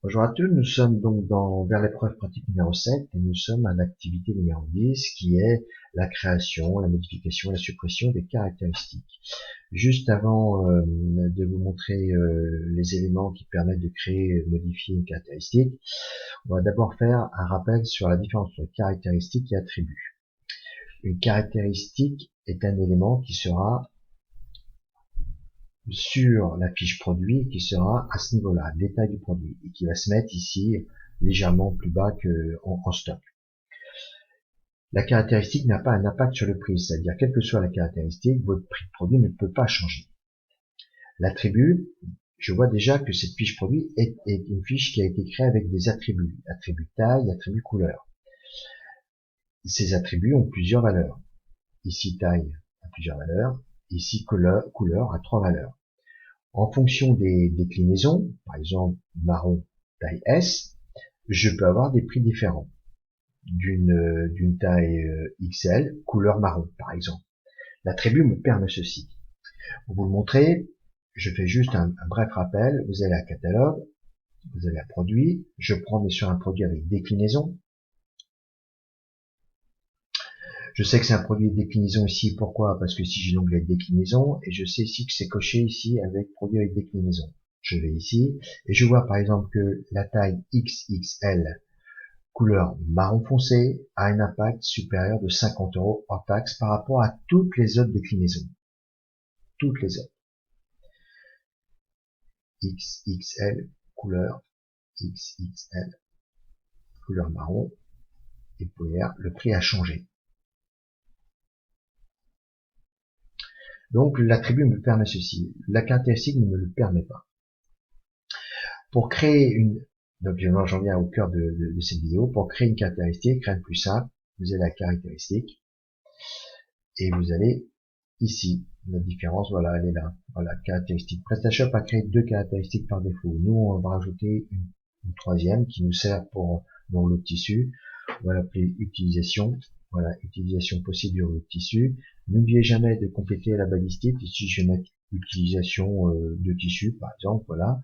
Bonjour à tous, nous sommes donc vers l'épreuve pratique numéro 7 et nous sommes à l'activité numéro 10 qui est la création, la modification, la suppression des caractéristiques. Juste avant de vous montrer les éléments qui permettent de créer et modifier une caractéristique, on va d'abord faire un rappel sur la différence entre caractéristique et attribut. Une caractéristique est un élément qui sera sur la fiche produit qui sera à ce niveau-là, détail du produit, et qui va se mettre ici légèrement plus bas qu'en stock. La caractéristique n'a pas un impact sur le prix, c'est-à-dire quelle que soit la caractéristique, votre prix de produit ne peut pas changer. L'attribut, je vois déjà que cette fiche produit est une fiche qui a été créée avec des attributs, attribut taille, attribut couleur. Ces attributs ont plusieurs valeurs. Ici taille a plusieurs valeurs, ici couleur a 3 valeurs. En fonction des déclinaisons, par exemple marron taille S, je peux avoir des prix différents. D'une taille XL, couleur marron par exemple. L'attribut me permet ceci. Pour vous le montrer, je fais juste un bref rappel. Vous allez à catalogue, vous allez à produit, je prends bien sûr un produit avec déclinaison. Je sais que c'est un produit de déclinaison ici, pourquoi? Parce que si j'ai l'onglet déclinaison, et je sais ici que c'est coché ici avec produit avec déclinaison. Je vais ici, et je vois par exemple que la taille XXL, couleur marron foncé, a un impact supérieur de 50 € hors taxe par rapport à toutes les autres déclinaisons. Toutes les autres. XXL, couleur XXL, couleur marron, et pour le prix a changé. Donc l'attribut me permet ceci, la caractéristique ne me le permet pas. Pour créer donc j'en viens au cœur de cette vidéo, pour créer une caractéristique, rien de plus simple, vous allez à caractéristique, et vous allez ici, la différence, voilà, elle est là, voilà, caractéristique. PrestaShop a créé 2 caractéristiques par défaut, nous on va rajouter une troisième qui nous sert pour dans le tissu, on va l'appeler utilisation. Voilà, utilisation possible du rouleau de tissu. N'oubliez jamais de compléter la balistique. Ici, je vais mettre utilisation de tissu, par exemple, voilà,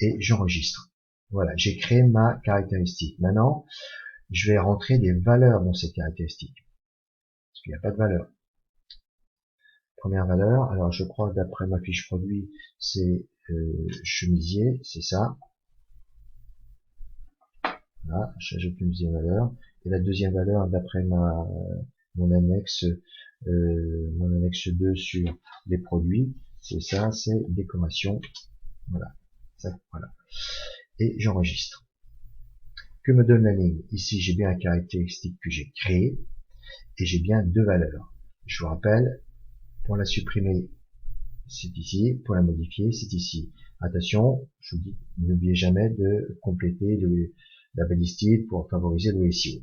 et j'enregistre. Voilà, j'ai créé ma caractéristique. Maintenant, je vais rentrer des valeurs dans cette caractéristique, parce qu'il n'y a pas de valeur. Première valeur, alors je crois que d'après ma fiche produit, c'est chemisier, c'est ça. Voilà, j'ajoute une deuxième valeur. Et la deuxième valeur, d'après mon annexe 2 sur les produits, c'est ça, c'est décoration. Voilà, ça, voilà. Et j'enregistre. Que me donne la ligne? Ici, j'ai bien un caractéristique que j'ai créé et j'ai bien 2 valeurs. Je vous rappelle, pour la supprimer, c'est ici. Pour la modifier, c'est ici. Attention, je vous dis, n'oubliez jamais de compléter la balistique pour favoriser le SEO.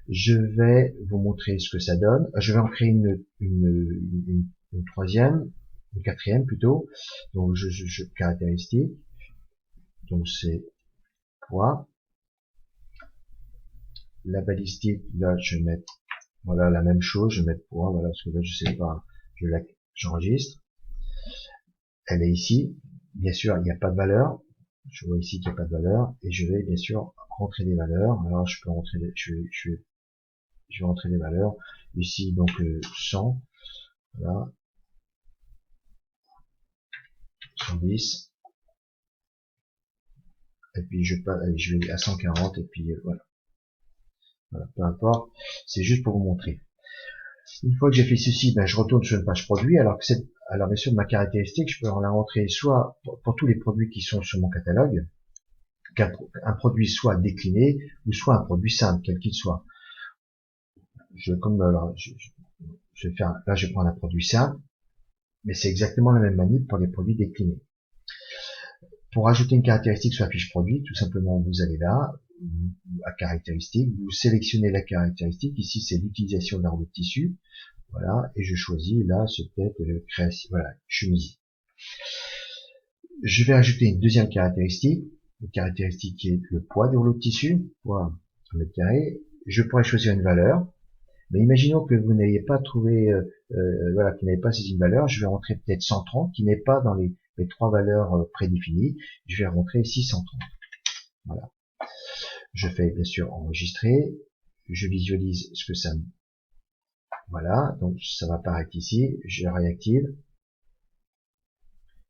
Je vais vous montrer ce que ça donne. Je vais en créer une troisième, une quatrième plutôt. Donc caractéristique. Donc c'est poids. La balistique, là je vais mettre voilà la même chose, je vais mettre poids, voilà, parce que là je sais pas, j'enregistre. Elle est ici. Bien sûr, il n'y a pas de valeur. Je vois ici qu'il n'y a pas de valeur. Et je vais bien sûr rentrer des valeurs. Alors je peux rentrer, je vais rentrer des valeurs. Ici donc 100. Voilà. 110. Et puis je vais à 140 et puis voilà. Voilà, peu importe. C'est juste pour vous montrer. Une fois que j'ai fait ceci, ben, je retourne sur une page produit, alors bien sûr, ma caractéristique, je peux la rentrer soit pour tous les produits qui sont sur mon catalogue, qu'un produit soit décliné, ou soit un produit simple, quel qu'il soit. Je vais faire, là, je prends un produit simple, mais c'est exactement la même manip pour les produits déclinés. Pour ajouter une caractéristique sur la fiche produit, tout simplement, vous allez là, à caractéristique, vous sélectionnez la caractéristique, ici c'est l'utilisation d'un rouleau de tissu, voilà, et je choisis là, c'est peut-être création, voilà, chemisier. Je vais ajouter une deuxième caractéristique, une caractéristique qui est le poids du rouleau de tissu, poids au mètre carré. Je pourrais choisir une valeur, mais imaginons que vous n'ayez pas trouvé, voilà, que vous n'avez pas saisi une valeur, je vais rentrer peut-être 130, qui n'est pas dans les 3 valeurs prédéfinies, je vais rentrer ici 130. Voilà. Je fais bien sûr enregistrer. Je visualise ce que ça me... Voilà, donc ça va apparaître ici. Je réactive.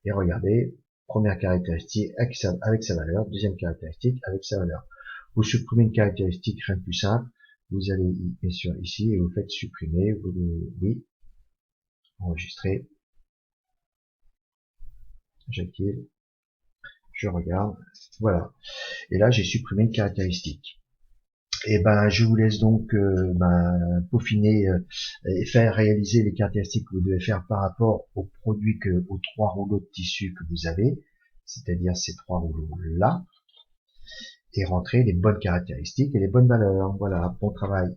Et regardez, première caractéristique avec sa valeur, deuxième caractéristique avec sa valeur. Vous supprimez une caractéristique, rien de plus simple. Vous allez bien sûr ici et vous faites supprimer. Vous dites oui, enregistrer. J'active. Je regarde. Voilà. Et là, j'ai supprimé une caractéristique. Et ben, je vous laisse donc peaufiner et faire réaliser les caractéristiques que vous devez faire par rapport aux produits aux 3 rouleaux de tissu que vous avez, c'est-à-dire ces 3 rouleaux là, et rentrer les bonnes caractéristiques et les bonnes valeurs. Voilà, bon travail.